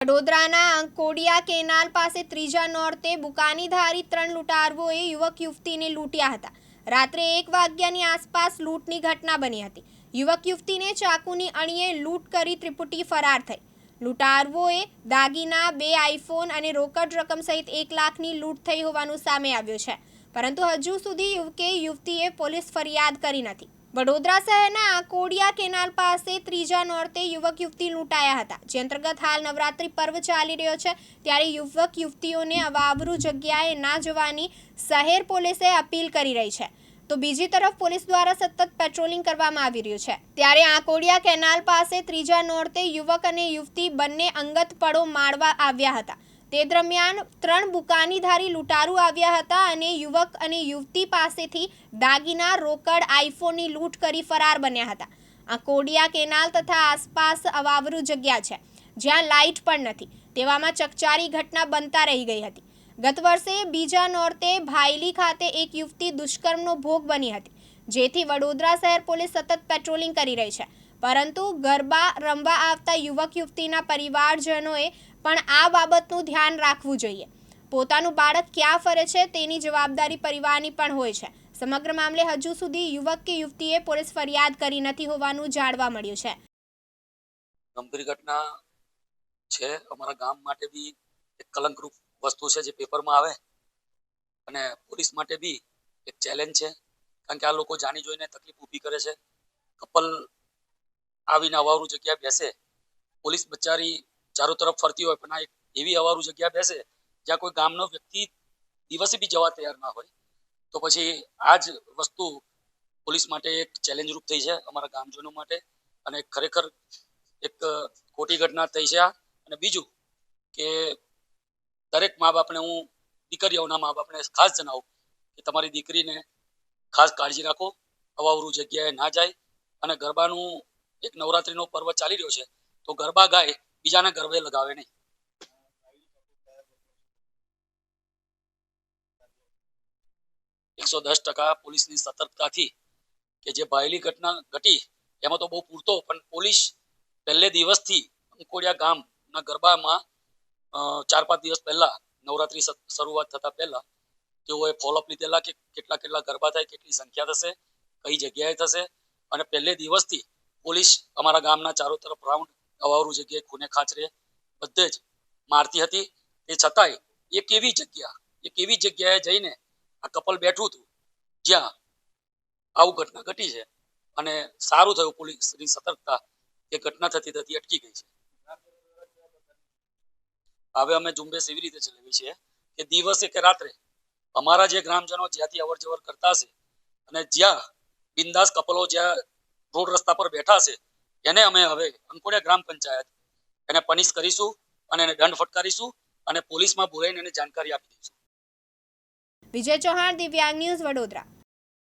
વડોદરાના અંકોડિયા કેનાલ પાસે ત્રીજા નોરતે બુકાનીધારી 3 લૂંટારુઓએ યુવક યુવતીને લૂંટ્યા હતા. રાત્રે 1 વાગ્યાની આસપાસ લૂંટની ઘટના બની હતી. યુવક યુવતીને ચાકુની અણીએ લૂંટ કરી ત્રિપુટી ફરાર થઈ. લૂંટારુઓએ દાગીના, 2 આઈફોન અને રોકડ રકમ સહિત 1 લાખની લૂંટ થઈ હોવાનું સામે આવ્યું છે. પરંતુ હજુ સુધી યુવતીએ પોલીસ ફરિયાદ કરી નથી. વડોદરા શહેરના અંકોડિયા કેનાલ પાસે ત્રીજા નોરતે યુવક યુવતી લૂંટાયા હતા. જે અંતર્ગત હાલ નવરાત્રી પર્વ ચાલી રહ્યો છે, ત્યારે યુવક યુવતીઓને અવાવરૂ જગ્યાએ ના જવાની શહેર પોલીસે અપીલ કરી રહી છે. તો બીજી તરફ પોલીસ દ્વારા સતત પેટ્રોલિંગ કરવામાં આવી રહ્યું છે. ત્યારે અંકોડિયા કેનાલ પાસે ત્રીજા નોરતે યુવક અને યુવતી બંને અંગત પળો માણવા આવ્યા હતા. તે દરમિયાન 3 બુકાનીધારી લૂંટારૂ આવ્યા હતા અને યુવક અને યુવતી પાસેથી દાગીના, રોકડ, આઈફોનની લૂંટ કરી ફરાર બન્યા હતા. અંકોડિયા કેનાલ તથા આસપાસ અવાવરૂ જગ્યા છે, જ્યાં લાઇટ પણ નથી. તેવામાં ચકચારી ઘટના બનતા રહી ગઈ હતી. ગત વર્ષે બીજા નોરતે ભાયલી ખાતે એક યુવતી દુષ્કર્મનો ભોગ બની હતી, જેથી વડોદરા શહેર પોલીસ સતત પેટ્રોલિંગ કરી રહી છે. પરંતુ ગરબા રમવા આવતા યુવક યુવતીના પરિવારજનોએ પણ આ બાબતનું ધ્યાન રાખવું જોઈએ. પોતાનું બાળક ક્યાં ફરે છે તેની જવાબદારી પરિવારની પણ હોય છે. સમગ્ર મામલે હજુ સુધી યુવક કે યુવતીએ પોલીસ ફરિયાદ કરી નથી હોવાનું જાણવા મળ્યું છે. ગંભીર ઘટના છે. અમારા ગામ માટે બી એક કલંકરૂપ વસ્તુ છે જે પેપરમાં આવે, અને પોલીસ માટે બી એક ચેલેન્જ છે, કારણ કે આ લોકો જાણી જોઈને તકલીફ ઊભી કરે છે. કપલ આવીને અવાવરૂ જગ્યાએ બેસે, પોલીસ બચારી ચારો તરફ ફરતી હોય, પણ આ એક એવી અવાવરૂ જગ્યા બેસે જ્યાં કોઈ ગામનો વ્યક્તિ દિવસે બી જવા તૈયાર ના હોય. તો પછી આ જ વસ્તુ પોલીસ માટે એક ચેલેન્જ રૂપ થઈ છે અમારા ગામજનો માટે, અને ખરેખર એક ખોટી ઘટના થઈ છે. અને બીજું કે દરેક મા બાપને, હું દીકરીઓના મા બાપને ખાસ જણાવું કે તમારી દીકરીને ખાસ કાળજી રાખો, અવાવરૂ જગ્યાએ ના જાય. અને ગરબાનું એક નવરાત્રીનો પર્વ ચાલી રહ્યો છે, તો ગરબા ગાય, બીજાના ગરબે લગાવે નહીં. 110% પોલીસની સતર્કતાથી કે જે ભાયલી ઘટના ઘટી એમાં તો બહુ પૂરતો, પણ પોલીસ પહેલે દિવસથી અંકોડિયા ગામના ગરબામાં 4-5 દિવસ પહેલા, નવરાત્રી શરૂઆત થતા પહેલા તેઓએ ફોલોઅપ લીધેલા કે કેટલા ગરબા થાય, કેટલી સંખ્યા થશે, કઈ જગ્યાએ થશે. અને પહેલે દિવસથી પોલીસ અમારા ગામના ચારો તરફ રાઉન્ડ, અવાવરૂ જગ્યાએ ખૂને ખાચરે બધે જ મારતી હતી. તે છતાંય એક એવી જગ્યાએ જઈને આ કપલ બેઠું હતું જ્યાં આવું ઘટના ઘટી છે. અને સારું થયું પોલીસની સતર્કતા એ ઘટના થતી અટકી ગઈ છે. હવે અમે ઝુંબેશ એવી રીતે ચલાવી છે કે દિવસે કે રાત્રે અમારા જે ગ્રામજનો જ્યાંથી અવર જવર કરતા હશે, અને જ્યાં બિંદાસ કપલો જ્યાં રોડ રસ્તા પર બેઠા છે, એને અમે હવે અંકોડિયા ગ્રામ પંચાયત એને પનિશ કરીશું અને એને દંડ ફટકારીશું અને પોલીસમાં બોલાવીને એને જાણકારી આપી દઈશું. વિજય ચૌહાણ, દિવ્યાંગ ન્યૂઝ, વડોદરા.